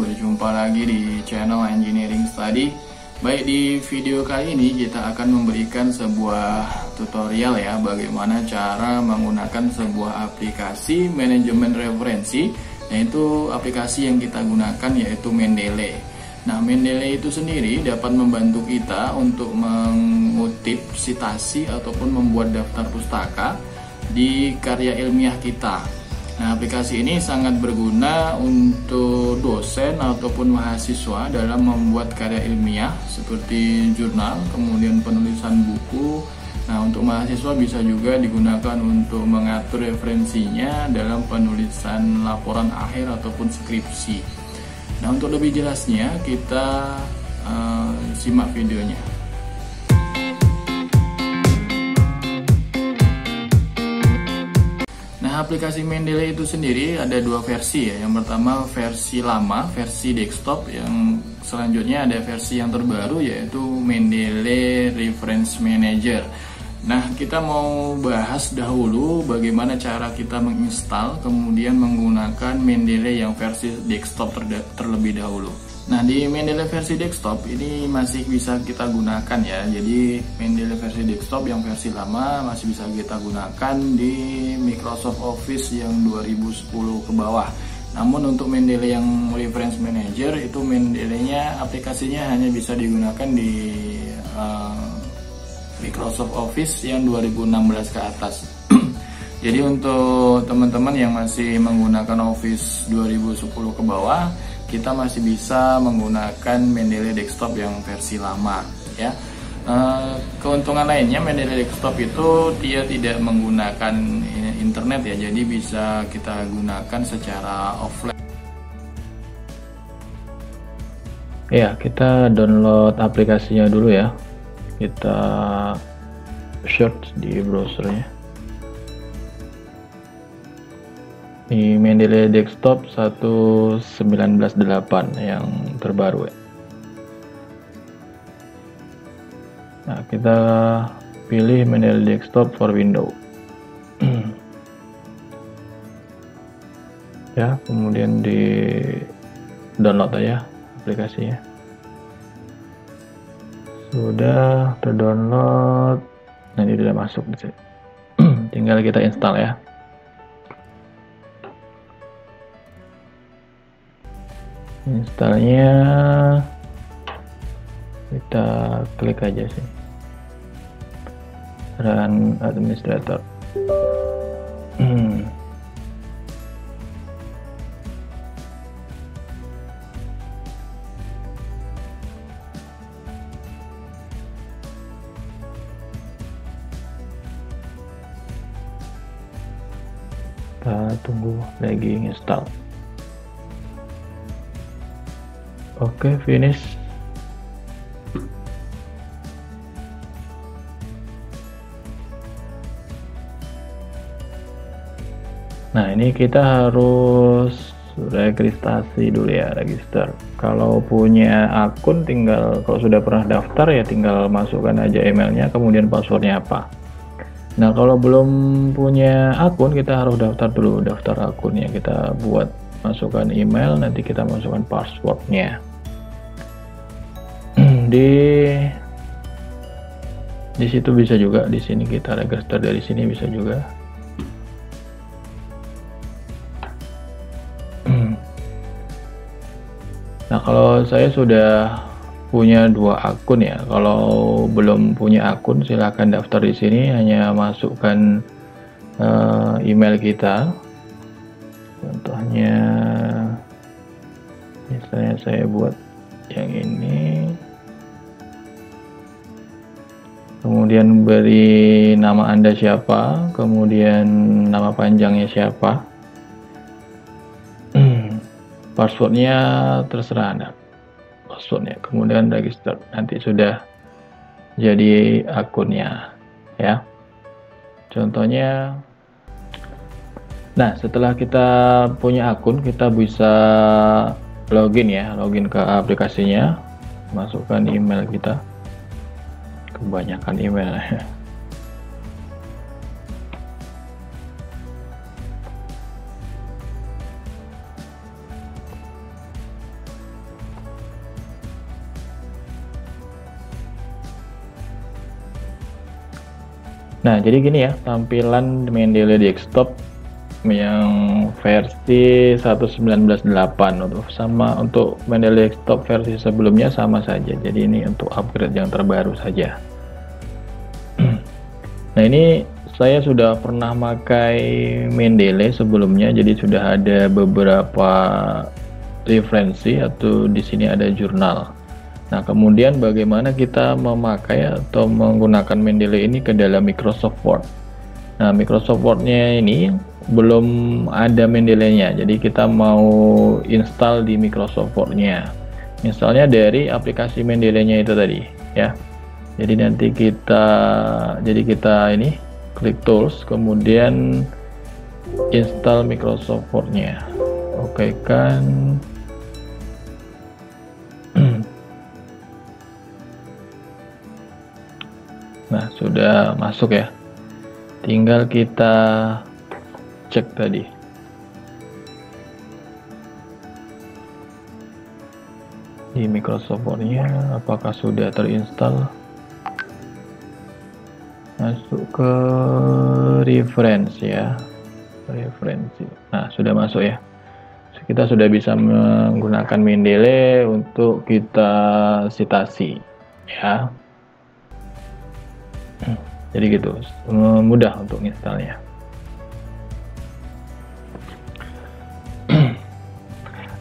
berjumpa lagi di channel Engineering Study. Baik, di video kali ini kita akan memberikan sebuah tutorial ya, bagaimana cara menggunakan sebuah aplikasi manajemen referensi, yaitu aplikasi yang kita gunakan yaitu Mendeley. Nah, Mendeley itu sendiri dapat membantu kita untuk mengutip citasi ataupun membuat daftar pustaka di karya ilmiah kita. Nah, aplikasi ini sangat berguna untuk dosen ataupun mahasiswa dalam membuat karya ilmiah seperti jurnal, kemudian penulisan buku. Nah, untuk mahasiswa bisa juga digunakan untuk mengatur referensinya dalam penulisan laporan akhir ataupun skripsi. Nah, untuk lebih jelasnya kita simak videonya. Aplikasi Mendeley itu sendiri ada dua versi ya. Yang pertama versi lama, versi desktop. Yang selanjutnya ada versi yang terbaru yaitu Mendeley Reference Manager. Nah, kita mau bahas dahulu bagaimana cara kita menginstal kemudian menggunakan Mendeley yang versi desktop terlebih dahulu. Nah, di Mendeley versi desktop ini masih bisa kita gunakan ya. Jadi Mendeley versi desktop yang versi lama masih bisa kita gunakan di Microsoft Office yang 2010 ke bawah. Namun untuk Mendeley yang Reference Manager itu Mendeley-nya aplikasinya hanya bisa digunakan di Microsoft Office yang 2016 ke atas. Jadi untuk teman-teman yang masih menggunakan Office 2010 ke bawah, kita masih bisa menggunakan Mendeley desktop yang versi lama ya. Keuntungan lainnya Mendeley desktop itu dia tidak menggunakan internet ya, jadi bisa kita gunakan secara offline. Ya, kita download aplikasinya dulu ya. Kita search di browsernya. Di Mendeley desktop 1.19.8 yang terbaru ya. Nah, kita pilih Mendeley desktop for Windows. Ya, kemudian di download aja aplikasinya. Sudah terdownload, nanti sudah masuk di sini. Tinggal kita install ya. Installnya kita klik aja sih, run administrator. Kita tunggu lagi install. Oke, finish. Nah, ini kita harus registrasi dulu ya, register. Kalau punya akun kalau sudah pernah daftar ya tinggal masukkan aja emailnya, kemudian passwordnya apa. Nah, kalau belum punya akun kita harus daftar dulu, daftar akunnya. Kita buat, masukkan email, nanti kita masukkan passwordnya. Di situ bisa juga, di sini kita register dari sini bisa juga. Nah, kalau saya sudah punya dua akun ya. Kalau belum punya akun silahkan daftar di sini, hanya masukkan email kita. Contohnya misalnya saya buat yang ini, kemudian beri nama Anda siapa, kemudian nama panjangnya siapa, passwordnya terserah Anda, passwordnya, kemudian register, nanti sudah jadi akunnya ya. Contohnya, nah setelah kita punya akun kita bisa login ya, login ke aplikasinya, masukkan email kita. Kebanyakan email ya. Nah, jadi gini ya tampilan Mendeley desktop yang versi 1.19.8 untuk Mendeley desktop versi sebelumnya sama saja. Jadi ini untuk upgrade yang terbaru saja. Nah, ini saya sudah pernah pakai Mendeley sebelumnya, jadi sudah ada beberapa referensi atau di sini ada jurnal. Nah, kemudian bagaimana kita memakai atau menggunakan Mendeley ini ke dalam Microsoft Word. Nah, Microsoft Word-nya ini belum ada Mendeley-nya, jadi kita mau install di Microsoft Word-nya. Misalnya dari aplikasi Mendeley-nya itu tadi, ya. Jadi nanti kita ini klik tools, kemudian install Microsoft Word-nya. Oke kan. Nah, sudah masuk ya. Tinggal kita cek tadi. Di Microsoft Word-nya apakah sudah terinstall. Masuk ke referensi ya. Referensi. Nah, sudah masuk ya. Kita sudah bisa menggunakan Mendeley untuk kita citasi ya. Jadi gitu, mudah untuk installnya.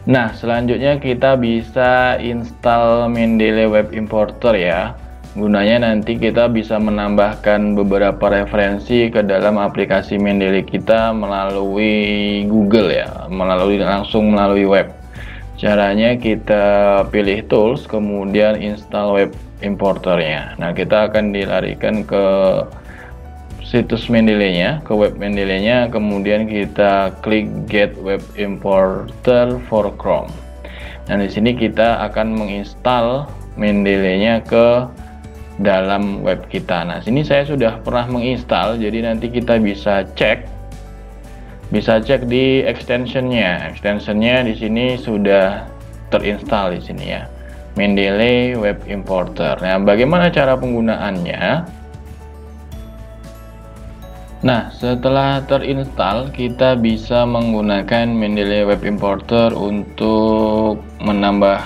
Nah, selanjutnya kita bisa install Mendeley Web Importer ya. Gunanya nanti kita bisa menambahkan beberapa referensi ke dalam aplikasi Mendeley kita melalui Google ya, langsung melalui web. Caranya kita pilih tools, kemudian install web importernya. Nah, kita akan dilarikan ke situs Mendeley-nya, ke web Mendeley-nya, kemudian kita klik Get Web Importer for Chrome. Nah, di sini kita akan menginstal Mendeley-nya ke dalam web kita. Nah, sini saya sudah pernah menginstal, jadi nanti kita bisa cek di extensionnya. Extensionnya di sini sudah terinstall di sini ya, Mendeley Web Importer. Nah, bagaimana cara penggunaannya? Nah, setelah terinstall, kita bisa menggunakan Mendeley Web Importer untuk menambah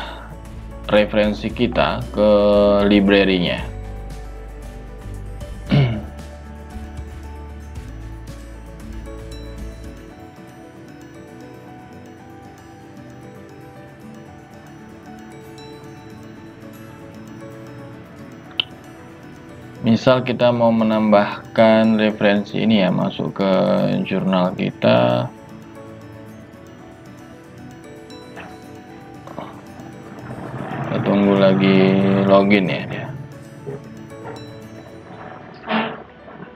referensi kita ke library-nya. Misal kita mau menambahkan referensi ini ya, masuk ke jurnal kita. Kita tunggu lagi login ya dia.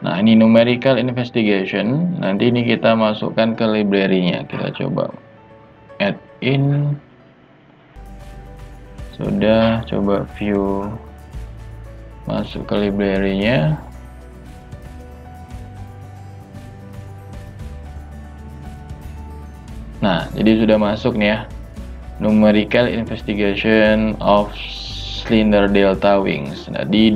Nah, ini numerical investigation. Nanti ini kita masukkan ke library-nya. Kita coba add in. Sudah, coba view. Masuk ke library-nya. Nah, jadi sudah masuk nih ya. Numerical investigation of slender delta wings. Nah, di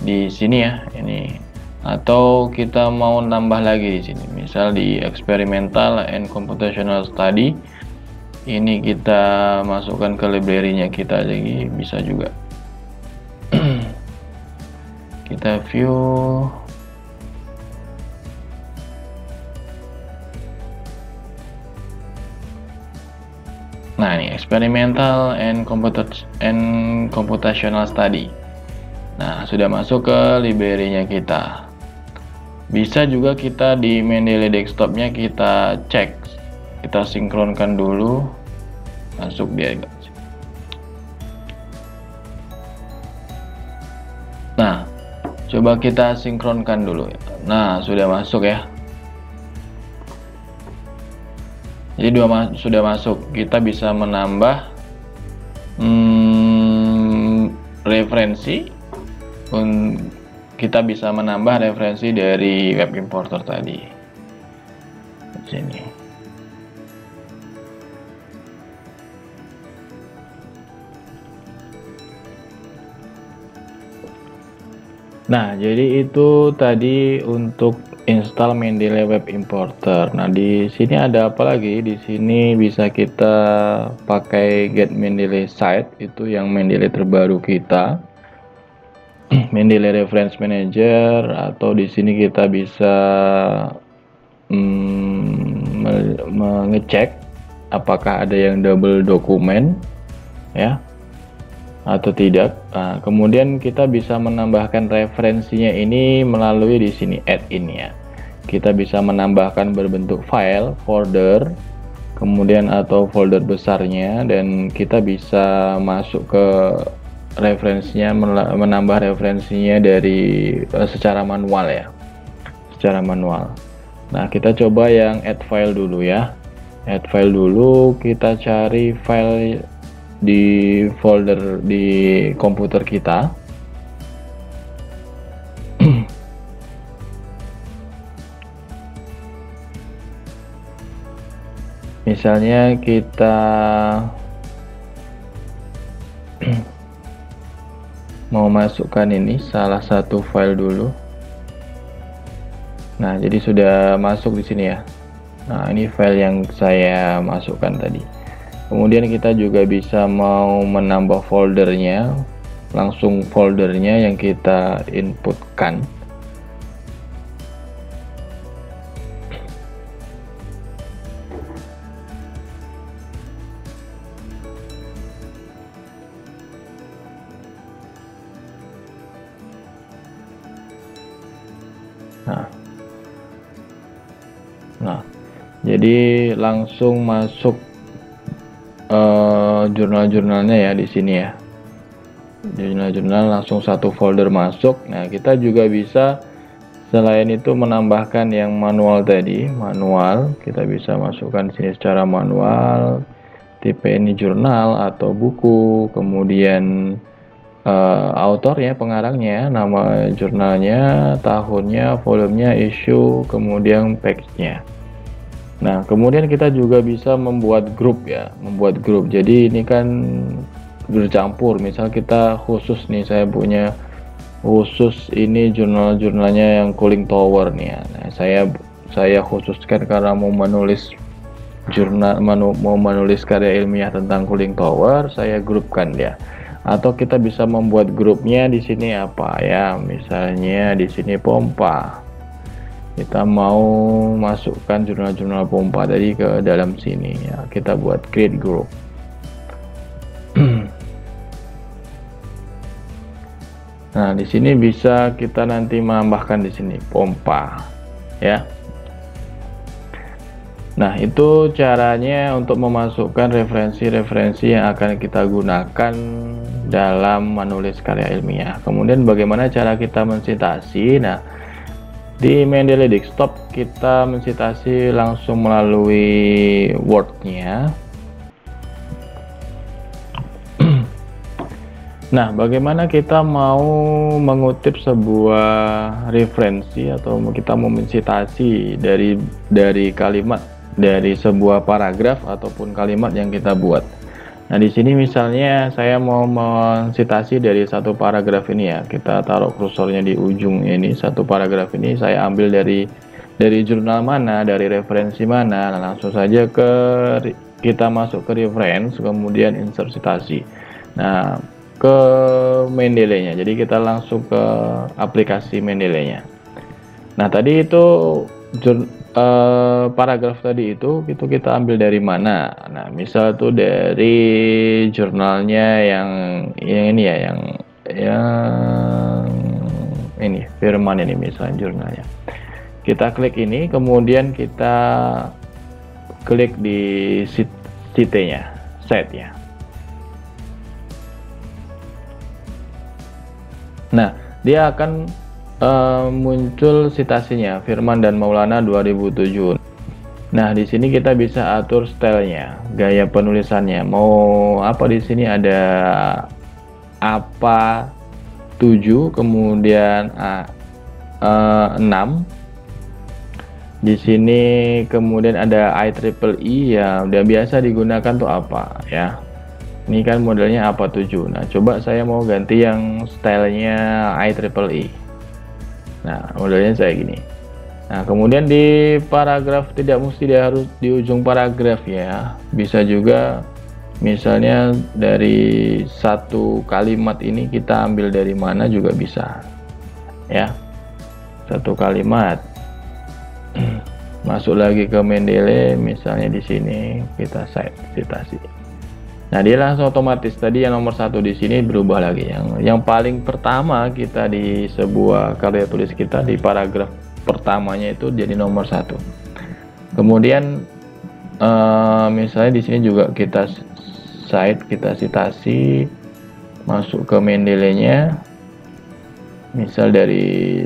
sini ya, ini. Atau kita mau nambah lagi di sini. Misal di experimental and computational study. Ini kita masukkan ke library-nya kita lagi, bisa juga. Kita view. Nah, ini experimental and computational study. Nah, sudah masuk ke library-nya kita. Bisa juga kita di Mendeley desktop-nya kita cek, kita sinkronkan dulu. Masuk dia. Nah, coba kita sinkronkan dulu. Nah, sudah masuk ya. Jadi sudah masuk. Kita bisa menambah referensi. Kita bisa menambah referensi dari web importer tadi. Di sini. Nah, jadi itu tadi untuk install Mendeley Web Importer. Nah, di sini ada apa lagi? Di sini bisa kita pakai Get Mendeley Site, itu yang Mendeley terbaru kita. Mendeley Reference Manager, atau di sini kita bisa mengecek apakah ada yang double dokumen ya atau tidak. Nah, kemudian kita bisa menambahkan referensinya ini melalui di sini add in ya. Kita bisa menambahkan berbentuk file, folder, kemudian atau folder besarnya, dan kita bisa masuk ke referensinya, menambah referensinya dari secara manual ya, secara manual. Nah, kita coba yang add file dulu ya. Add file dulu, kita cari file di folder di komputer kita. Misalnya kita mau masukkan ini salah satu file dulu. Nah, jadi sudah masuk di sini ya. Nah, ini file yang saya masukkan tadi. Kemudian kita juga bisa mau menambah foldernya, langsung foldernya yang kita inputkan. Nah, jadi langsung masuk jurnal-jurnalnya ya di sini ya. Jurnal-jurnal langsung satu folder masuk. Nah, kita juga bisa selain itu menambahkan yang manual tadi, manual kita bisa masukkan sini secara manual, tipe ini jurnal atau buku, kemudian autornya, pengarangnya, nama jurnalnya, tahunnya, volumenya, issue, kemudian page-nya. Nah, kemudian kita juga bisa membuat grup ya, membuat grup. Jadi ini kan bercampur. Misal kita khusus nih, saya punya khusus ini jurnal-jurnalnya yang cooling tower nih ya. Nah, saya khususkan karena mau menulis jurnal, mau menulis karya ilmiah tentang cooling tower, saya grupkan dia. Atau kita bisa membuat grupnya di sini apa ya? Misalnya di sini pompa. Kita mau masukkan jurnal-jurnal pompa tadi ke dalam sini ya. Kita buat create group. Nah, di sini bisa kita nanti menambahkan di sini pompa ya. Nah, itu caranya untuk memasukkan referensi-referensi yang akan kita gunakan dalam menulis karya ilmiah. Kemudian bagaimana cara kita mensitasi? Nah, di Mendeley Desktop kita mensitasi langsung melalui Word-nya. Nah, bagaimana kita mau mengutip sebuah referensi atau kita mau mensitasi dari kalimat, dari sebuah paragraf ataupun kalimat yang kita buat. Nah, di sini misalnya saya mau mensitasi dari satu paragraf ini ya. Kita taruh kursornya di ujung ini, satu paragraf ini saya ambil dari jurnal mana, dari referensi mana. Nah, langsung saja kita masuk ke reference, kemudian insert citasi. Nah, ke Mendeley-nya. Jadi kita langsung ke aplikasi Mendeley-nya. Nah, tadi itu paragraf tadi itu kita ambil dari mana? Nah, misal tuh dari jurnalnya yang ini ya, yang ini Firman ini misalnya jurnalnya. Kita klik ini, kemudian kita klik di site-nya, site-nya. Nah, dia akan muncul citasinya Firman dan Maulana 2007. Nah, di sini kita bisa atur stylenya, gaya penulisannya. Mau apa di sini ada apa 7, kemudian 6. Di sini kemudian ada IEEE ya, udah biasa digunakan tuh apa ya. Ini kan modelnya apa 7. Nah, coba saya mau ganti yang stylenya IEEE. Nah, modelnya saya gini. Nah, kemudian di paragraf tidak mesti dia harus di ujung paragraf ya. Bisa juga misalnya dari satu kalimat ini kita ambil dari mana juga bisa. Ya. Satu kalimat. Masuk lagi ke Mendeley, misalnya di sini kita cite citasi. Nah, dia langsung otomatis tadi yang nomor satu di sini berubah lagi. Yang paling pertama kita di sebuah karya tulis kita di paragraf pertamanya itu jadi nomor satu. Kemudian misalnya di sini juga kita cite, kita citasi, masuk ke Mendeley-nya, misal dari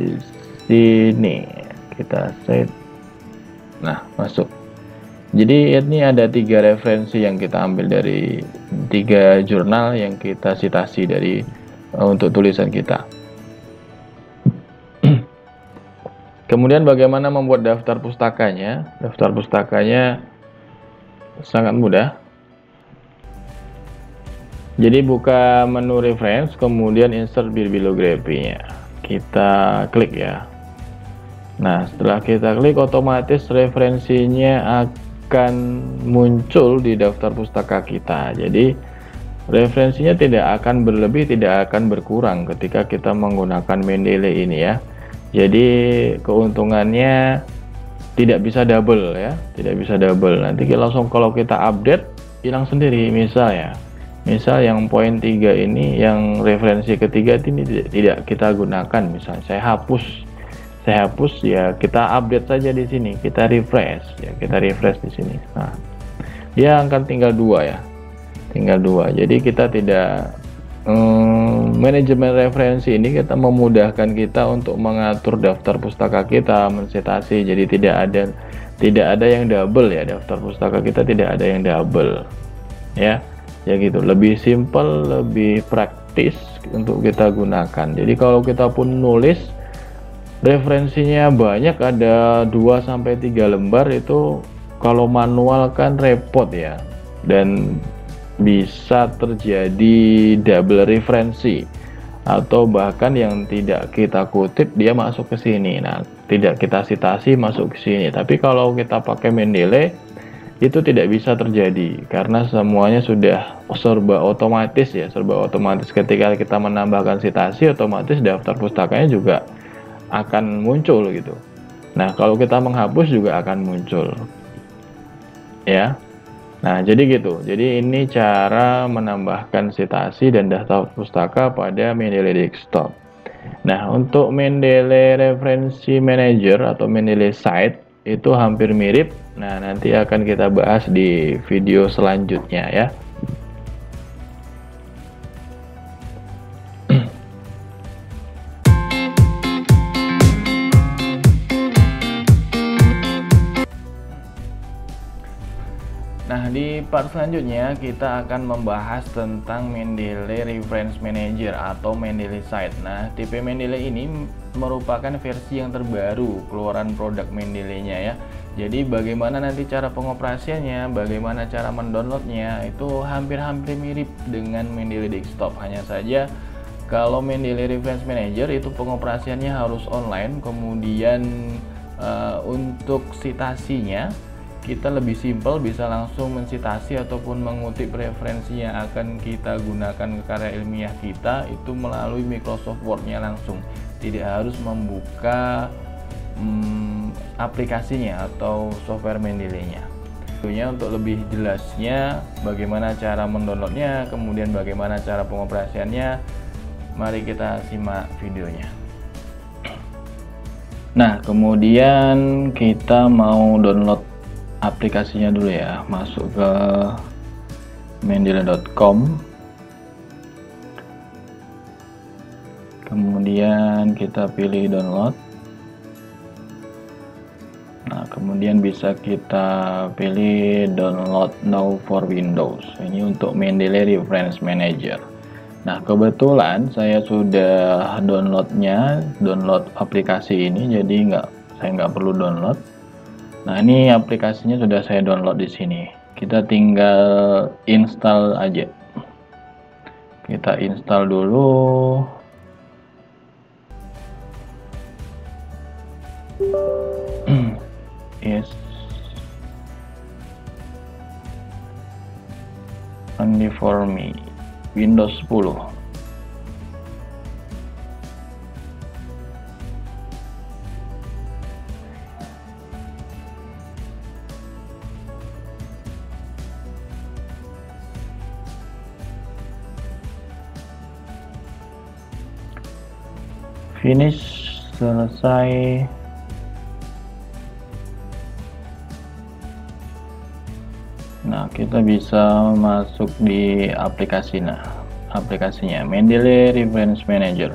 sini kita cite, nah masuk. Jadi ini ada 3 referensi yang kita ambil dari 3 jurnal yang kita citasi dari untuk tulisan kita. Kemudian bagaimana membuat daftar pustakanya? Daftar pustakanya sangat mudah. Jadi buka menu reference, kemudian insert bibliografi-nya. Kita klik ya. Nah, setelah kita klik, otomatis referensinya akan muncul di daftar pustaka kita. Jadi referensinya tidak akan berlebih, tidak akan berkurang ketika kita menggunakan Mendeley ini ya. Jadi keuntungannya tidak bisa double ya, tidak bisa double. Nanti langsung kalau kita update hilang sendiri. Misal yang poin 3 ini, yang referensi ketiga ini tidak kita gunakan. Misalnya saya hapus ya, kita update saja di sini, kita refresh ya, kita refresh di sini. Nah, dia akan tinggal 2 ya, tinggal 2. Jadi kita tidak manajemen referensi ini kita memudahkan kita untuk mengatur daftar pustaka kita, mensitasi. Jadi tidak ada yang double ya, daftar pustaka kita tidak ada yang double ya gitu. Lebih simple, lebih praktis untuk kita gunakan. Jadi kalau kita pun nulis referensinya banyak, ada 2-3 lembar, itu kalau manual kan repot ya, dan bisa terjadi double referensi, atau bahkan yang tidak kita kutip dia masuk ke sini. Nah, tidak kita citasi masuk ke sini. Tapi kalau kita pakai Mendeley itu tidak bisa terjadi karena semuanya sudah serba otomatis ya, serba otomatis. Ketika kita menambahkan citasi, otomatis daftar pustakanya juga akan muncul gitu. Nah, kalau kita menghapus juga akan muncul ya. Nah, jadi gitu. Jadi ini cara menambahkan citasi dan daftar pustaka pada Mendeley Desktop. Nah, untuk Mendeley Referensi Manager atau Mendeley Site itu hampir mirip. Nah, nanti akan kita bahas di video selanjutnya ya. Nah, di part selanjutnya kita akan membahas tentang Mendeley Reference Manager atau Mendeley Site. Nah, tipe Mendeley ini merupakan versi yang terbaru keluaran produk Mendeley-nya ya. Jadi bagaimana nanti cara pengoperasiannya, bagaimana cara mendownloadnya, itu hampir-hampir mirip dengan Mendeley Desktop. Hanya saja kalau Mendeley Reference Manager itu pengoperasiannya harus online, kemudian untuk citasinya kita lebih simpel, bisa langsung mensitasi ataupun mengutip referensi yang akan kita gunakan ke karya ilmiah kita itu melalui Microsoft Word-nya langsung, tidak harus membuka aplikasinya atau software Mendeley-nya. Tentunya untuk lebih jelasnya bagaimana cara mendownloadnya, kemudian bagaimana cara pengoperasiannya, mari kita simak videonya. Nah, kemudian kita mau download aplikasinya dulu ya. Masuk ke mendeley.com, kemudian kita pilih download. Nah, kemudian bisa kita pilih download now for Windows. Ini untuk Mendeley Reference Manager. Nah, kebetulan saya sudah download aplikasi ini, jadi saya nggak perlu download. Nah, ini aplikasinya sudah saya download di sini. Kita tinggal install aja. Kita install dulu. Yes, only for me. Windows 10. Finish, selesai. Nah, kita bisa masuk di aplikasinya Mendeley Reference Manager.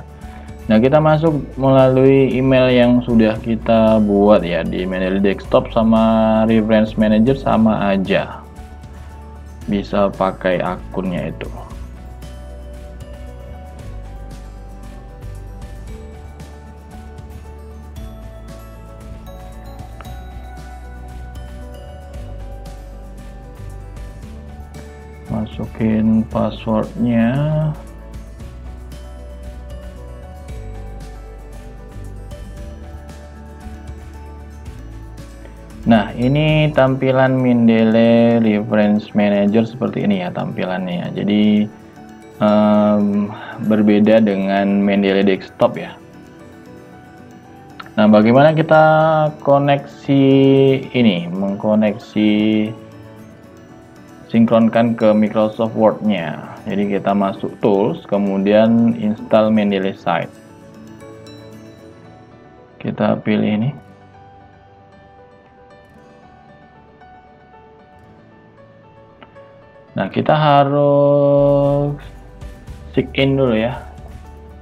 Nah, kita masuk melalui email yang sudah kita buat ya di Mendeley Desktop. Sama Reference Manager sama aja, bisa pakai akunnya itu. Masukin passwordnya. Nah, ini tampilan Mendeley Reference Manager seperti ini ya tampilannya. Jadi berbeda dengan Mendeley Desktop ya. Nah, bagaimana kita koneksi ini, mengkoneksi sinkronkan ke Microsoft Word-nya. Jadi kita masuk Tools, kemudian install Mendeley Site. Kita pilih ini. Nah, kita harus sign dulu ya.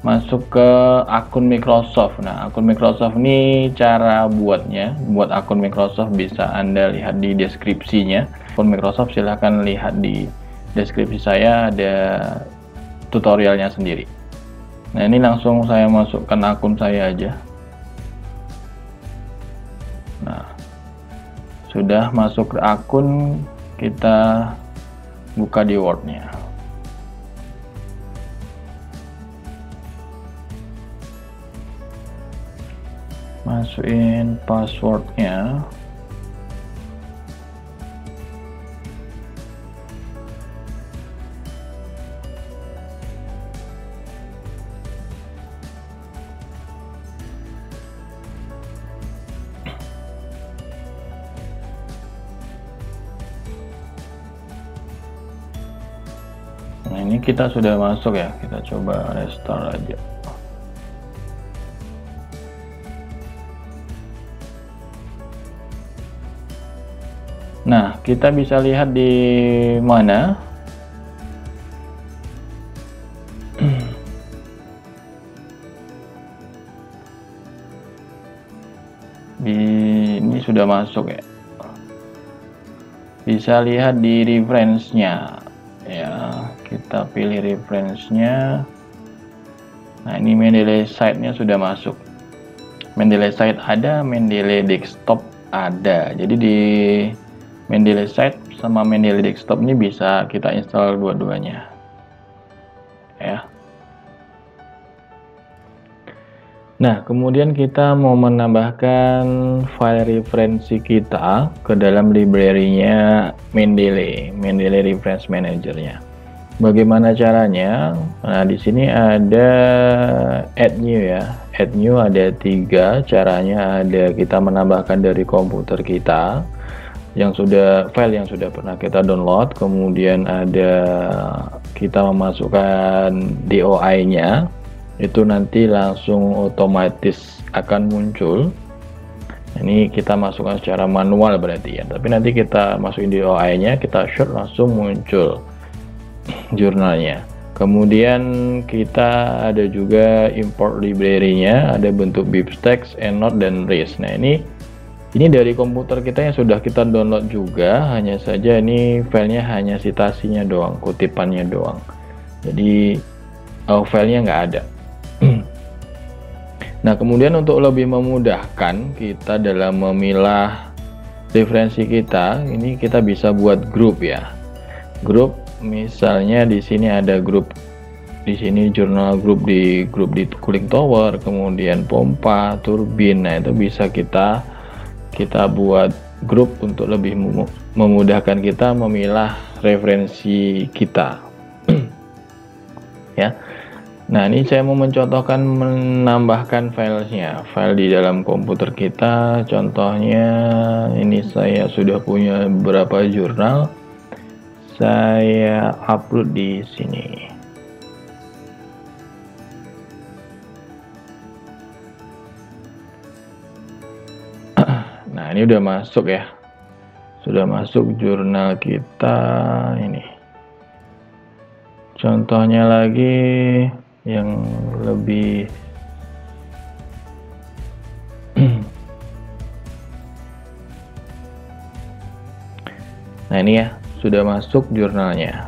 Masuk ke akun Microsoft. Nah, akun Microsoft ini cara buatnya. Buat akun Microsoft bisa Anda lihat di deskripsinya. Akun Microsoft silahkan lihat di deskripsi saya, ada tutorialnya sendiri. Nah, ini langsung saya masukkan akun saya aja. Nah, sudah masuk ke akun, kita buka di Word-nya. Masukin passwordnya. Nah, ini kita sudah masuk ya, kita coba restart aja. Nah, kita bisa lihat di mana ini sudah masuk ya. Bisa lihat di reference-nya ya, kita pilih reference-nya. Nah, ini Mendeley Site-nya sudah masuk. Mendeley Site ada, Mendeley Desktop ada. Jadi di Mendeley Site sama Mendeley Desktop ini bisa kita install dua-duanya ya. Nah, kemudian kita mau menambahkan file referensi kita ke dalam library-nya Mendeley Reference Manager-nya. Bagaimana caranya? Nah, di sini ada add new ya. Add new ada 3 caranya. Ada kita menambahkan dari komputer kita file yang sudah pernah kita download, kemudian ada kita memasukkan DOI-nya, itu nanti langsung otomatis akan muncul. Ini kita masukkan secara manual berarti ya, tapi nanti kita masukin DOI-nya, kita short langsung muncul jurnalnya. Kemudian kita ada juga import library-nya, ada bentuk bibtex, EndNote, dan RIS. Nah, ini dari komputer kita yang sudah kita download juga, hanya saja ini filenya hanya citasinya doang, kutipannya doang. Jadi filenya nggak ada. Nah, kemudian untuk lebih memudahkan kita dalam memilah referensi kita, ini kita bisa buat grup ya. Grup, misalnya di sini ada grup di sini jurnal grup di cooling tower, kemudian pompa, turbin. Nah, itu bisa kita buat grup untuk lebih memudahkan kita memilah referensi kita. Ya. Nah, ini saya mau mencontohkan menambahkan filenya, file di dalam komputer kita. Contohnya ini saya sudah punya beberapa jurnal, saya upload di sini. Nah, ini udah masuk ya, sudah masuk jurnal kita ini. Contohnya lagi yang lebih nah, ini ya, sudah masuk jurnalnya.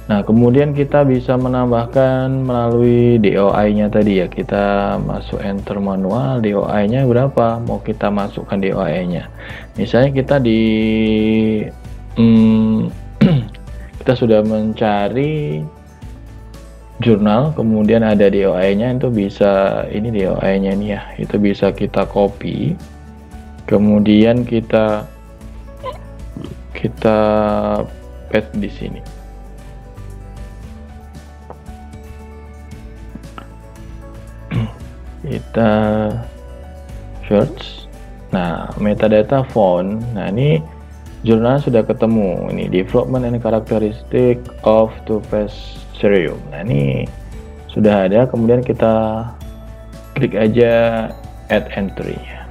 Nah, kemudian kita bisa menambahkan melalui DOI-nya tadi ya. Kita masuk enter manual, DOI-nya berapa? Mau kita masukkan DOI-nya. Misalnya kita kita sudah mencari jurnal, kemudian ada DOI-nya, itu bisa ini DOI-nya nih ya. Itu bisa kita copy. Kemudian kita paste di sini. Kita search. Nah, metadata font. Nah, ini jurnal sudah ketemu. Ini development and characteristic of two-phase serium. Nah, ini sudah ada. Kemudian kita klik aja add entry-nya.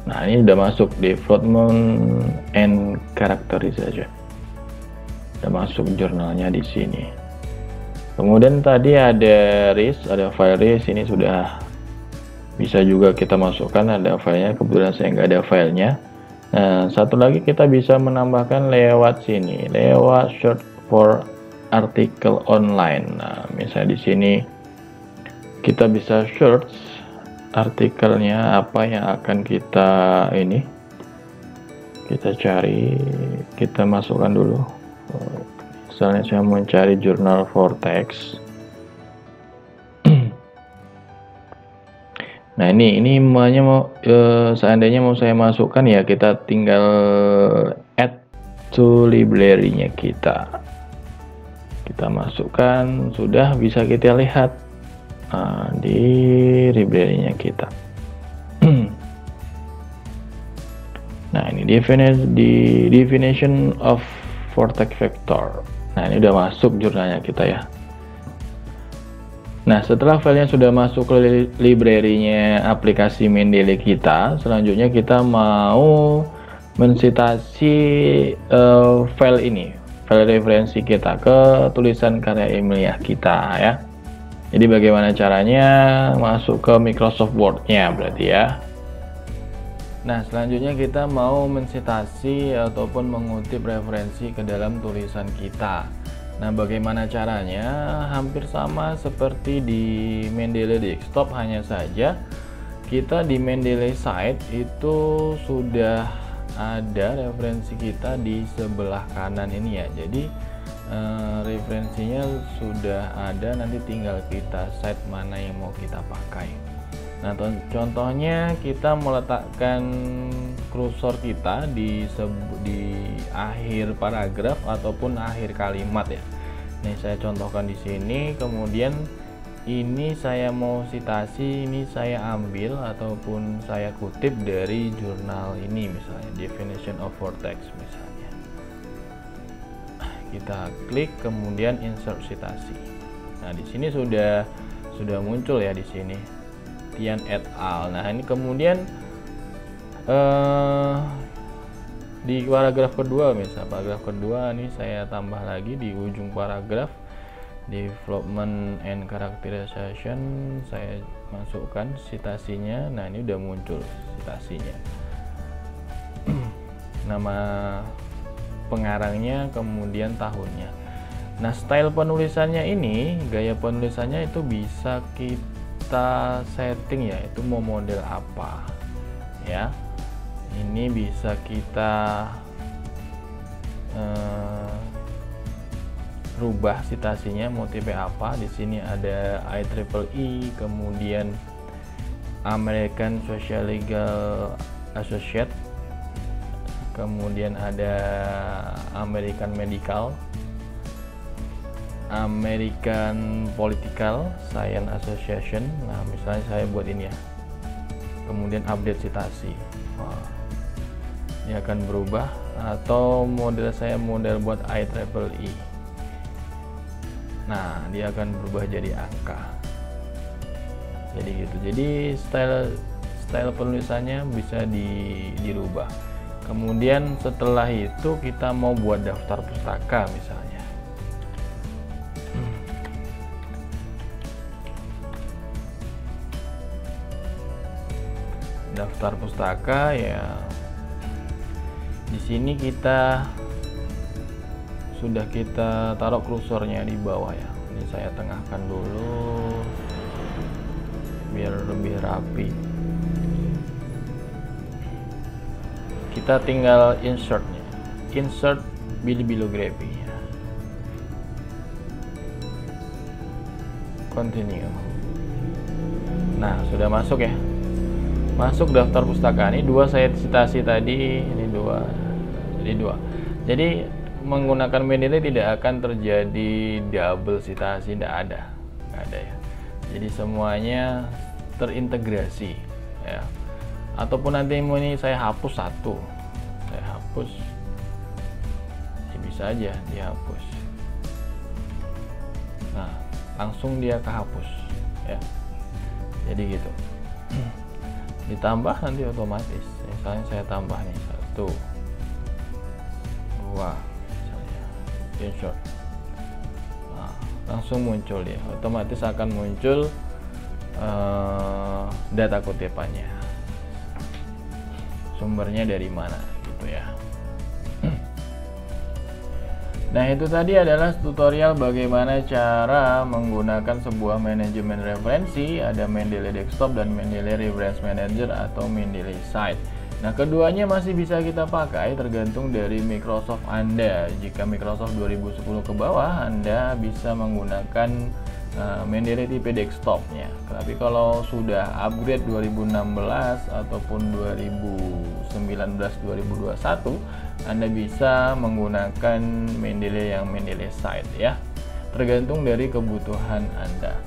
Nah, ini sudah masuk development and characterization. Sudah masuk jurnalnya di sini. Kemudian tadi ada RIS, ada file RIS, ini sudah bisa juga kita masukkan, ada filenya. Kebetulan saya nggak ada filenya. Nah, satu lagi kita bisa menambahkan lewat sini, lewat search for article online. Nah, misalnya di sini kita bisa search artikelnya apa yang akan kita kita cari, kita masukkan dulu. Misalnya saya mau mencari jurnal Vortex. Nah, ini seandainya mau saya masukkan ya, kita tinggal add to library-nya kita. Kita masukkan, sudah bisa kita lihat di library-nya kita. Nah, ini definition of Vortex vector. Nah, ini udah masuk jurnalnya kita ya. Nah, setelah filenya sudah masuk ke library-nya aplikasi Mendeley kita, selanjutnya kita mau mensitasi file ini, file referensi kita ke tulisan karya ilmiah kita ya. Jadi bagaimana caranya? Masuk ke Microsoft Word-nya berarti ya. Nah, selanjutnya kita mau mensitasi ataupun mengutip referensi ke dalam tulisan kita. Nah, bagaimana caranya? Hampir sama seperti di Mendeley Desktop, hanya saja kita di Mendeley Site itu sudah ada referensi kita di sebelah kanan ini ya. Jadi referensinya sudah ada, nanti tinggal kita set mana yang mau kita pakai. Nah, contohnya kita meletakkan kursor kita di akhir paragraf ataupun akhir kalimat ya. Nih, saya contohkan di sini. Kemudian ini saya mau citasi, ini saya ambil ataupun saya kutip dari jurnal ini, misalnya definition of vortex misalnya. Kita klik kemudian insert citasi. Nah, di sini sudah muncul ya di sini. Tian et al. Nah, ini kemudian di paragraf kedua, misal paragraf kedua ini saya tambah lagi di ujung paragraf development and characterization, saya masukkan citasinya. Nah, ini udah muncul citasinya. Nama pengarangnya, kemudian tahunnya. Nah, style penulisannya ini, gaya penulisannya itu bisa kita setting ya, itu mau model apa ya. Ini bisa kita rubah citasinya mau tipe apa. Di sini ada IEEE, kemudian American Social Legal Associate, kemudian ada American Medical, American Political Science Association. Nah, misalnya saya buat ini ya, kemudian update citasi. Ini akan berubah, atau model saya model buat IEEE. Nah, dia akan berubah jadi angka. Jadi gitu. Jadi style penulisannya bisa dirubah. Kemudian setelah itu kita mau buat daftar pustaka misalnya. Daftar pustaka ya. Di sini sudah kita taruh kursornya di bawah ya. Ini saya tengahkan dulu biar lebih rapi. Kita tinggal insertnya, insert bibliography ya. Continue. Nah, sudah masuk ya. Masuk daftar pustaka. Ini 2 saya citasi tadi, ini 2. Jadi 2. Jadi menggunakan Mendeley tidak akan terjadi double citasi, tidak ada ya. Jadi semuanya terintegrasi ya. Ataupun nanti ini saya hapus satu, saya hapus, ya bisa aja dihapus. Nah, langsung dia kehapus ya. Jadi gitu. Ditambah nanti otomatis. Misalnya saya tambah nih 1, 2 misalnya, insert. Nah, langsung muncul dia, otomatis akan muncul data kutipannya, sumbernya dari mana gitu ya. Nah, itu tadi adalah tutorial bagaimana cara menggunakan sebuah manajemen referensi. Ada Mendeley Desktop dan Mendeley Reference Manager atau Mendeley Site. Nah, keduanya masih bisa kita pakai tergantung dari Microsoft Anda. Jika Microsoft 2010 ke bawah, Anda bisa menggunakan Mendeley tipe desktopnya. Tapi kalau sudah upgrade 2016 ataupun 2019-2021, Anda bisa menggunakan Mendeley yang Mendeley Site ya. Tergantung dari kebutuhan Anda.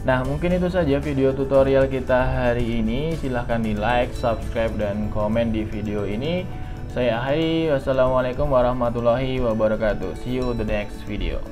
Nah, mungkin itu saja video tutorial kita hari ini. Silahkan di like, subscribe, dan komen di video ini. Saya akhiri. Wassalamualaikum warahmatullahi wabarakatuh. See you the next video.